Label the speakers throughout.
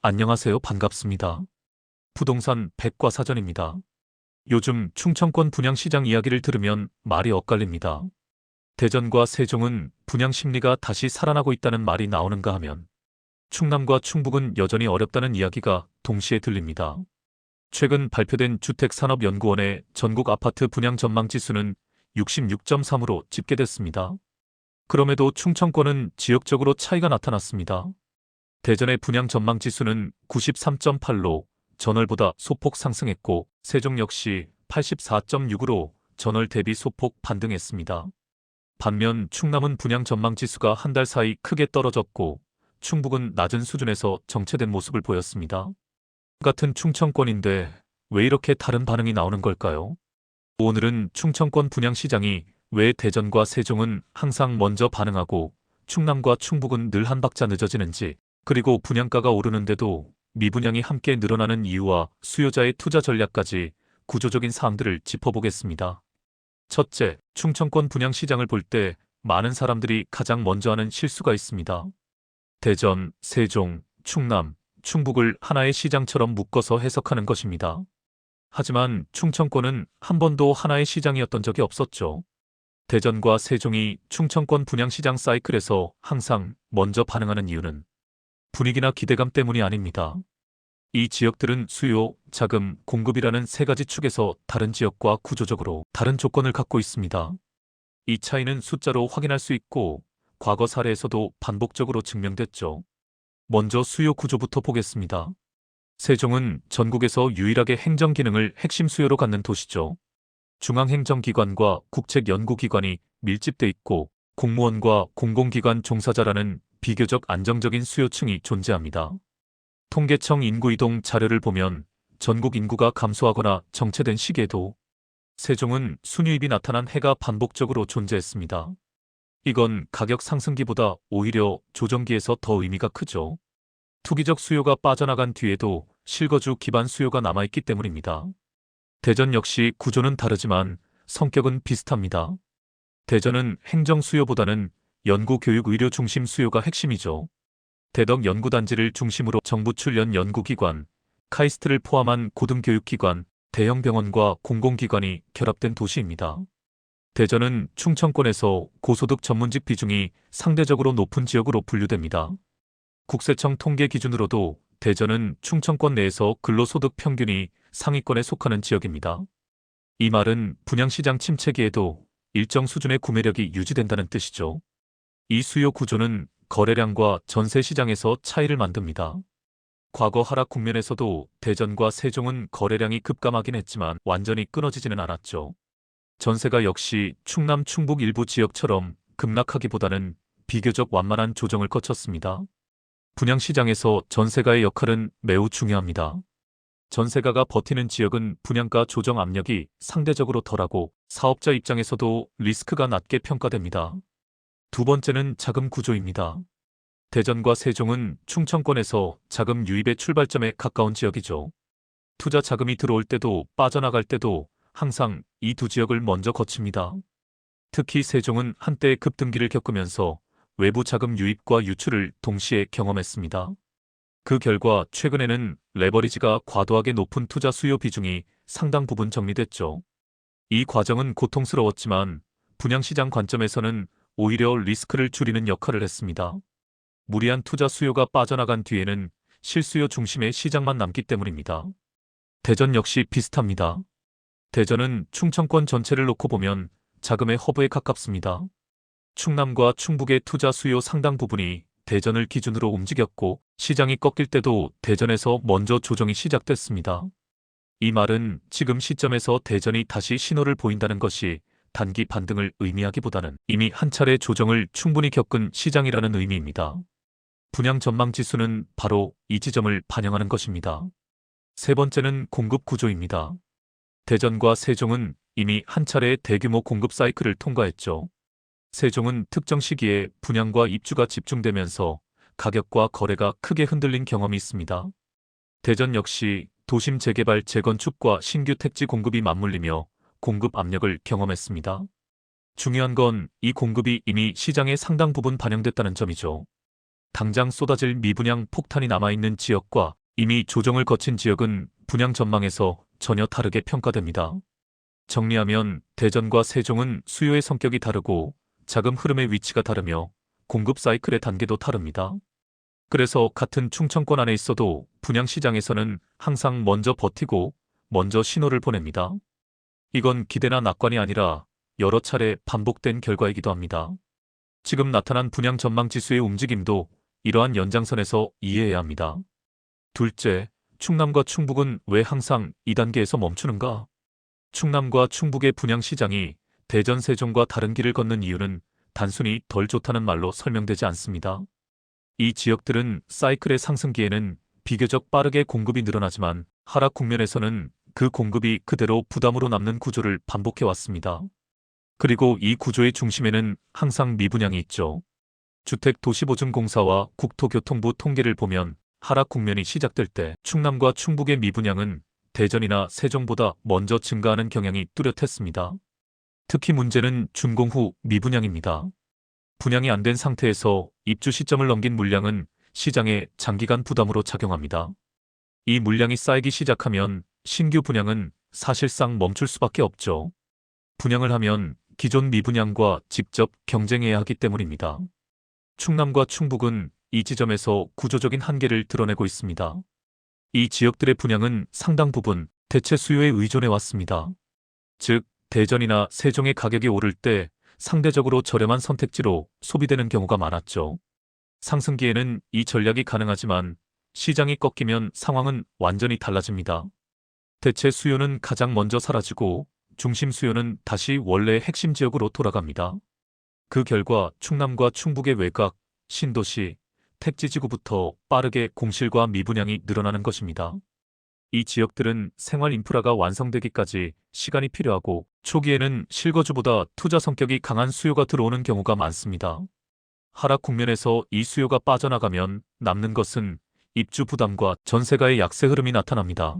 Speaker 1: 안녕하세요. 반갑습니다. 부동산 백과사전입니다. 요즘 충청권 분양시장 이야기를 들으면 말이 엇갈립니다. 대전과 세종은 분양 심리가 다시 살아나고 있다는 말이 나오는가 하면 충남과 충북은 여전히 어렵다는 이야기가 동시에 들립니다. 최근 발표된 주택산업연구원의 전국 아파트 분양 전망 지수는 66.3으로 집계됐습니다. 그럼에도 충청권은 지역적으로 차이가 나타났습니다. 대전의 분양 전망 지수는 93.8로 전월보다 소폭 상승했고 세종 역시 84.6으로 전월 대비 소폭 반등했습니다. 반면 충남은 분양 전망 지수가 한 달 사이 크게 떨어졌고 충북은 낮은 수준에서 정체된 모습을 보였습니다. 같은 충청권인데 왜 이렇게 다른 반응이 나오는 걸까요? 오늘은 충청권 분양 시장이 왜 대전과 세종은 항상 먼저 반응하고 충남과 충북은 늘 한 박자 늦어지는지, 그리고 분양가가 오르는데도 미분양이 함께 늘어나는 이유와 수요자의 투자 전략까지 구조적인 사항들을 짚어보겠습니다. 첫째, 충청권 분양 시장을 볼 때 많은 사람들이 가장 먼저 하는 실수가 있습니다. 대전, 세종, 충남, 충북을 하나의 시장처럼 묶어서 해석하는 것입니다. 하지만 충청권은 한 번도 하나의 시장이었던 적이 없었죠. 대전과 세종이 충청권 분양시장 사이클에서 항상 먼저 반응하는 이유는 분위기나 기대감 때문이 아닙니다. 이 지역들은 수요, 자금, 공급이라는 세 가지 축에서 다른 지역과 구조적으로 다른 조건을 갖고 있습니다. 이 차이는 숫자로 확인할 수 있고 과거 사례에서도 반복적으로 증명됐죠. 먼저 수요 구조부터 보겠습니다. 세종은 전국에서 유일하게 행정 기능을 핵심 수요로 갖는 도시죠. 중앙행정기관과 국책연구기관이 밀집돼 있고 공무원과 공공기관 종사자라는 비교적 안정적인 수요층이 존재합니다. 통계청 인구이동 자료를 보면 전국 인구가 감소하거나 정체된 시기에도 세종은 순유입이 나타난 해가 반복적으로 존재했습니다. 이건 가격 상승기보다 오히려 조정기에서 더 의미가 크죠. 투기적 수요가 빠져나간 뒤에도 실거주 기반 수요가 남아있기 때문입니다. 대전 역시 구조는 다르지만 성격은 비슷합니다. 대전은 행정 수요보다는 연구, 교육, 의료 중심 수요가 핵심이죠. 대덕 연구단지를 중심으로 정부 출연 연구기관, 카이스트를 포함한 고등교육기관, 대형 병원과 공공기관이 결합된 도시입니다. 대전은 충청권에서 고소득 전문직 비중이 상대적으로 높은 지역으로 분류됩니다. 국세청 통계 기준으로도 대전은 충청권 내에서 근로소득 평균이 상위권에 속하는 지역입니다. 이 말은 분양시장 침체기에도 일정 수준의 구매력이 유지된다는 뜻이죠. 이 수요 구조는 거래량과 전세 시장에서 차이를 만듭니다. 과거 하락 국면에서도 대전과 세종은 거래량이 급감하긴 했지만 완전히 끊어지지는 않았죠. 전세가 역시 충남 충북 일부 지역처럼 급락하기보다는 비교적 완만한 조정을 거쳤습니다. 분양시장에서 전세가의 역할은 매우 중요합니다. 전세가가 버티는 지역은 분양가 조정 압력이 상대적으로 덜하고 사업자 입장에서도 리스크가 낮게 평가됩니다. 두 번째는 자금 구조입니다. 대전과 세종은 충청권에서 자금 유입의 출발점에 가까운 지역이죠. 투자 자금이 들어올 때도 빠져나갈 때도 항상 이 두 지역을 먼저 거칩니다. 특히 세종은 한때 급등기를 겪으면서 외부 자금 유입과 유출을 동시에 경험했습니다. 그 결과 최근에는 레버리지가 과도하게 높은 투자 수요 비중이 상당 부분 정리됐죠. 이 과정은 고통스러웠지만 분양시장 관점에서는 오히려 리스크를 줄이는 역할을 했습니다. 무리한 투자 수요가 빠져나간 뒤에는 실수요 중심의 시장만 남기 때문입니다. 대전 역시 비슷합니다. 대전은 충청권 전체를 놓고 보면 자금의 허브에 가깝습니다. 충남과 충북의 투자 수요 상당 부분이 대전을 기준으로 움직였고 시장이 꺾일 때도 대전에서 먼저 조정이 시작됐습니다. 이 말은 지금 시점에서 대전이 다시 신호를 보인다는 것이 단기 반등을 의미하기보다는 이미 한 차례 조정을 충분히 겪은 시장이라는 의미입니다. 분양 전망 지수는 바로 이 지점을 반영하는 것입니다. 세 번째는 공급 구조입니다. 대전과 세종은 이미 한 차례 대규모 공급 사이클을 통과했죠. 세종은 특정 시기에 분양과 입주가 집중되면서 가격과 거래가 크게 흔들린 경험이 있습니다. 대전 역시 도심 재개발, 재건축과 신규 택지 공급이 맞물리며 공급 압력을 경험했습니다. 중요한 건 이 공급이 이미 시장의 상당 부분 반영됐다는 점이죠. 당장 쏟아질 미분양 폭탄이 남아있는 지역과 이미 조정을 거친 지역은 분양 전망에서 전혀 다르게 평가됩니다. 정리하면 대전과 세종은 수요의 성격이 다르고 자금 흐름의 위치가 다르며 공급 사이클의 단계도 다릅니다. 그래서 같은 충청권 안에 있어도 분양시장에서는 항상 먼저 버티고 먼저 신호를 보냅니다. 이건 기대나 낙관이 아니라 여러 차례 반복된 결과이기도 합니다. 지금 나타난 분양 전망 지수의 움직임도 이러한 연장선에서 이해해야 합니다. 둘째, 충남과 충북은 왜 항상 2단계에서 멈추는가? 충남과 충북의 분양시장이 대전, 세종과 다른 길을 걷는 이유는 단순히 덜 좋다는 말로 설명되지 않습니다. 이 지역들은 사이클의 상승기에는 비교적 빠르게 공급이 늘어나지만 하락 국면에서는 그 공급이 그대로 부담으로 남는 구조를 반복해왔습니다. 그리고 이 구조의 중심에는 항상 미분양이 있죠. 주택도시보증공사와 국토교통부 통계를 보면 하락 국면이 시작될 때 충남과 충북의 미분양은 대전이나 세종보다 먼저 증가하는 경향이 뚜렷했습니다. 특히 문제는 준공 후 미분양입니다. 분양이 안 된 상태에서 입주 시점을 넘긴 물량은 시장에 장기간 부담으로 작용합니다. 이 물량이 쌓이기 시작하면 신규 분양은 사실상 멈출 수밖에 없죠. 분양을 하면 기존 미분양과 직접 경쟁해야 하기 때문입니다. 충남과 충북은 이 지점에서 구조적인 한계를 드러내고 있습니다. 이 지역들의 분양은 상당 부분 대체 수요에 의존해 왔습니다. 즉, 대전이나 세종의 가격이 오를 때 상대적으로 저렴한 선택지로 소비되는 경우가 많았죠. 상승기에는 이 전략이 가능하지만 시장이 꺾이면 상황은 완전히 달라집니다. 대체 수요는 가장 먼저 사라지고 중심 수요는 다시 원래의 핵심 지역으로 돌아갑니다. 그 결과 충남과 충북의 외곽, 신도시, 택지지구부터 빠르게 공실과 미분양이 늘어나는 것입니다. 이 지역들은 생활 인프라가 완성되기까지 시간이 필요하고 초기에는 실거주보다 투자 성격이 강한 수요가 들어오는 경우가 많습니다. 하락 국면에서 이 수요가 빠져나가면 남는 것은 입주 부담과 전세가의 약세 흐름이 나타납니다.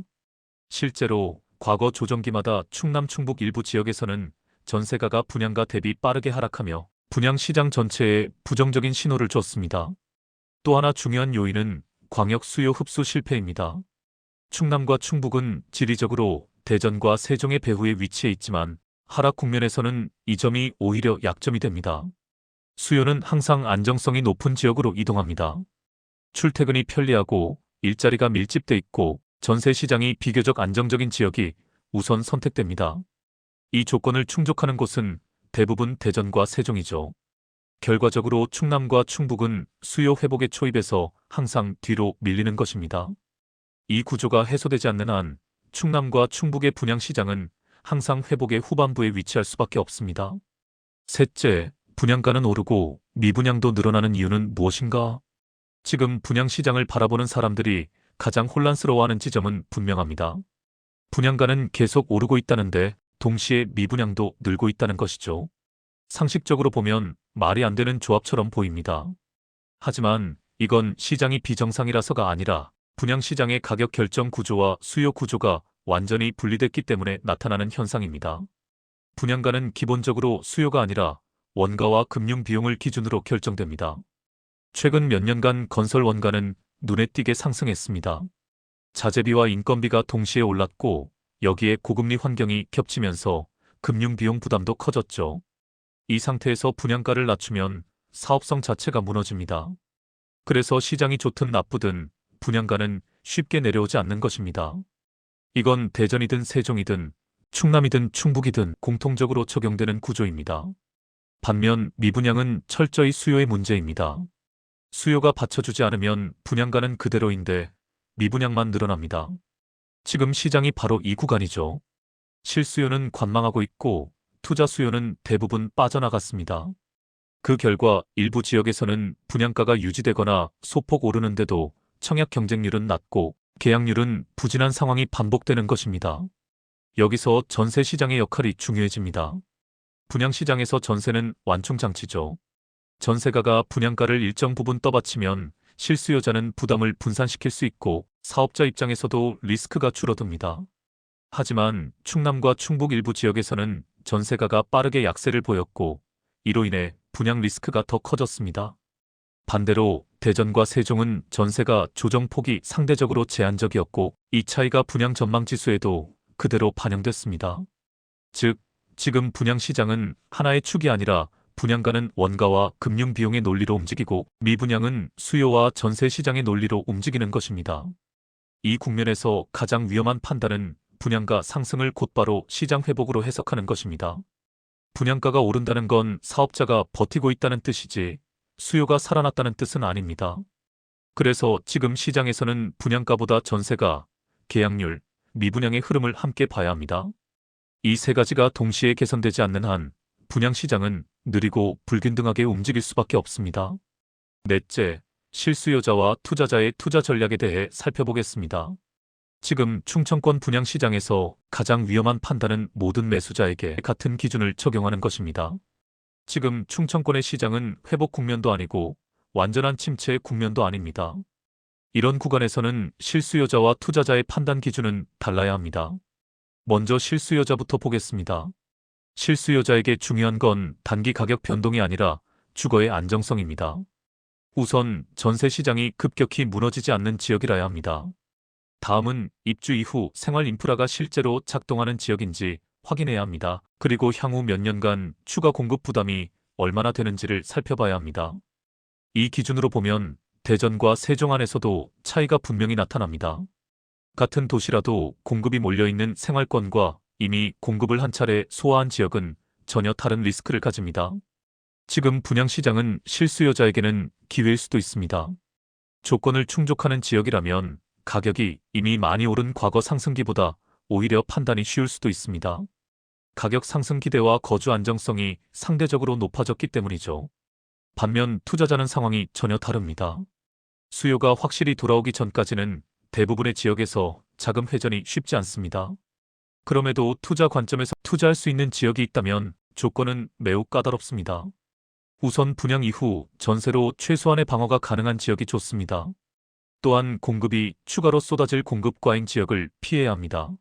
Speaker 1: 실제로 과거 조정기마다 충남 충북 일부 지역에서는 전세가가 분양가 대비 빠르게 하락하며 분양시장 전체에 부정적인 신호를 줬습니다. 또 하나 중요한 요인은 광역 수요 흡수 실패입니다. 충남과 충북은 지리적으로 대전과 세종의 배후에 위치해 있지만 하락 국면에서는 이 점이 오히려 약점이 됩니다. 수요는 항상 안정성이 높은 지역으로 이동합니다. 출퇴근이 편리하고 일자리가 밀집돼 있고 전세 시장이 비교적 안정적인 지역이 우선 선택됩니다. 이 조건을 충족하는 곳은 대부분 대전과 세종이죠. 결과적으로 충남과 충북은 수요 회복의 초입에서 항상 뒤로 밀리는 것입니다. 이 구조가 해소되지 않는 한 충남과 충북의 분양시장은 항상 회복의 후반부에 위치할 수밖에 없습니다. 셋째, 분양가는 오르고 미분양도 늘어나는 이유는 무엇인가? 지금 분양시장을 바라보는 사람들이 가장 혼란스러워하는 지점은 분명합니다. 분양가는 계속 오르고 있다는데 동시에 미분양도 늘고 있다는 것이죠. 상식적으로 보면 말이 안 되는 조합처럼 보입니다. 하지만 이건 시장이 비정상이라서가 아니라 분양시장의 가격 결정 구조와 수요 구조가 완전히 분리됐기 때문에 나타나는 현상입니다. 분양가는 기본적으로 수요가 아니라 원가와 금융 비용을 기준으로 결정됩니다. 최근 몇 년간 건설 원가는 눈에 띄게 상승했습니다. 자재비와 인건비가 동시에 올랐고 여기에 고금리 환경이 겹치면서 금융 비용 부담도 커졌죠. 이 상태에서 분양가를 낮추면 사업성 자체가 무너집니다. 그래서 시장이 좋든 나쁘든 분양가는 쉽게 내려오지 않는 것입니다. 이건 대전이든 세종이든 충남이든 충북이든 공통적으로 적용되는 구조입니다. 반면 미분양은 철저히 수요의 문제입니다. 수요가 받쳐주지 않으면 분양가는 그대로인데 미분양만 늘어납니다. 지금 시장이 바로 이 구간이죠. 실수요는 관망하고 있고 투자 수요는 대부분 빠져나갔습니다. 그 결과 일부 지역에서는 분양가가 유지되거나 소폭 오르는데도 청약 경쟁률은 낮고 계약률은 부진한 상황이 반복되는 것입니다. 여기서 전세 시장의 역할이 중요해집니다. 분양시장에서 전세는 완충장치죠. 전세가가 분양가를 일정 부분 떠받치면 실수요자는 부담을 분산시킬 수 있고 사업자 입장에서도 리스크가 줄어듭니다. 하지만 충남과 충북 일부 지역에서는 전세가가 빠르게 약세를 보였고 이로 인해 분양 리스크가 더 커졌습니다. 반대로 대전과 세종은 전세가 조정폭이 상대적으로 제한적이었고 이 차이가 분양 전망 지수에도 그대로 반영됐습니다. 즉, 지금 분양시장은 하나의 축이 아니라 분양가는 원가와 금융 비용의 논리로 움직이고 미분양은 수요와 전세 시장의 논리로 움직이는 것입니다. 이 국면에서 가장 위험한 판단은 분양가 상승을 곧바로 시장 회복으로 해석하는 것입니다. 분양가가 오른다는 건 사업자가 버티고 있다는 뜻이지 수요가 살아났다는 뜻은 아닙니다. 그래서 지금 시장에서는 분양가보다 전세가, 계약률, 미분양의 흐름을 함께 봐야 합니다. 이 세 가지가 동시에 개선되지 않는 한 분양시장은 느리고 불균등하게 움직일 수밖에 없습니다. 넷째, 실수요자와 투자자의 투자 전략에 대해 살펴보겠습니다. 지금 충청권 분양시장에서 가장 위험한 판단은 모든 매수자에게 같은 기준을 적용하는 것입니다. 지금 충청권의 시장은 회복 국면도 아니고 완전한 침체 국면도 아닙니다. 이런 구간에서는 실수요자와 투자자의 판단 기준은 달라야 합니다. 먼저 실수요자부터 보겠습니다. 실수요자에게 중요한 건 단기 가격 변동이 아니라 주거의 안정성입니다. 우선 전세 시장이 급격히 무너지지 않는 지역이라야 합니다. 다음은 입주 이후 생활 인프라가 실제로 작동하는 지역인지 확인해야 합니다. 그리고 향후 몇 년간 추가 공급 부담이 얼마나 되는지를 살펴봐야 합니다. 이 기준으로 보면 대전과 세종 안에서도 차이가 분명히 나타납니다. 같은 도시라도 공급이 몰려있는 생활권과 이미 공급을 한 차례 소화한 지역은 전혀 다른 리스크를 가집니다. 지금 분양시장은 실수요자에게는 기회일 수도 있습니다. 조건을 충족하는 지역이라면 가격이 이미 많이 오른 과거 상승기보다 오히려 판단이 쉬울 수도 있습니다. 가격 상승 기대와 거주 안정성이 상대적으로 높아졌기 때문이죠. 반면 투자자는 상황이 전혀 다릅니다. 수요가 확실히 돌아오기 전까지는 대부분의 지역에서 자금 회전이 쉽지 않습니다. 그럼에도 투자 관점에서 투자할 수 있는 지역이 있다면 조건은 매우 까다롭습니다. 우선 분양 이후 전세로 최소한의 방어가 가능한 지역이 좋습니다. 또한 공급이 추가로 쏟아질 공급 과잉 지역을 피해야 합니다.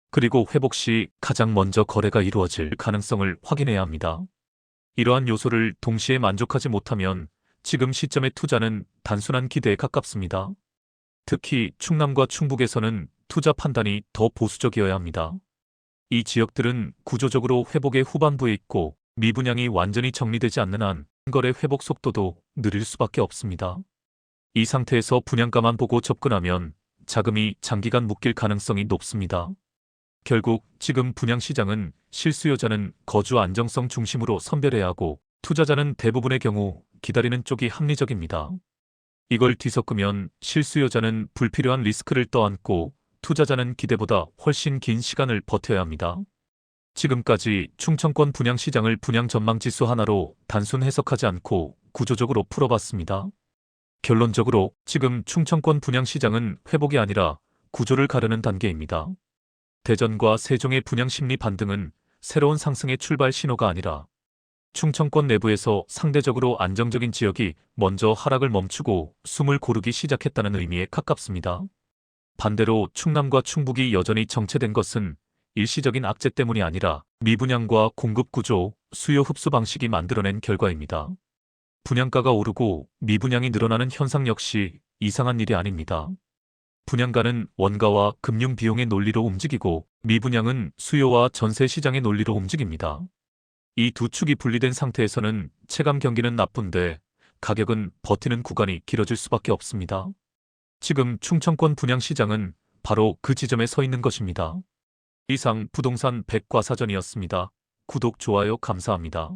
Speaker 1: 그리고 회복 시 가장 먼저 거래가 이루어질 가능성을 확인해야 합니다. 이러한 요소를 동시에 만족하지 못하면 지금 시점의 투자는 단순한 기대에 가깝습니다. 특히 충남과 충북에서는 투자 판단이 더 보수적이어야 합니다. 이 지역들은 구조적으로 회복의 후반부에 있고 미분양이 완전히 정리되지 않는 한 거래 회복 속도도 느릴 수밖에 없습니다. 이 상태에서 분양가만 보고 접근하면 자금이 장기간 묶일 가능성이 높습니다. 결국 지금 분양시장은 실수요자는 거주 안정성 중심으로 선별해야 하고 투자자는 대부분의 경우 기다리는 쪽이 합리적입니다. 이걸 뒤섞으면 실수요자는 불필요한 리스크를 떠안고 투자자는 기대보다 훨씬 긴 시간을 버텨야 합니다. 지금까지 충청권 분양시장을 분양 전망 지수 하나로 단순 해석하지 않고 구조적으로 풀어봤습니다. 결론적으로 지금 충청권 분양시장은 회복이 아니라 구조를 가르는 단계입니다. 대전과 세종의 분양 심리 반등은 새로운 상승의 출발 신호가 아니라 충청권 내부에서 상대적으로 안정적인 지역이 먼저 하락을 멈추고 숨을 고르기 시작했다는 의미에 가깝습니다. 반대로 충남과 충북이 여전히 정체된 것은 일시적인 악재 때문이 아니라 미분양과 공급 구조, 수요 흡수 방식이 만들어낸 결과입니다. 분양가가 오르고 미분양이 늘어나는 현상 역시 이상한 일이 아닙니다. 분양가는 원가와 금융 비용의 논리로 움직이고 미분양은 수요와 전세 시장의 논리로 움직입니다. 이 두 축이 분리된 상태에서는 체감 경기는 나쁜데 가격은 버티는 구간이 길어질 수밖에 없습니다. 지금 충청권 분양시장은 바로 그 지점에 서 있는 것입니다. 이상 부동산 백과사전이었습니다. 구독, 좋아요 감사합니다.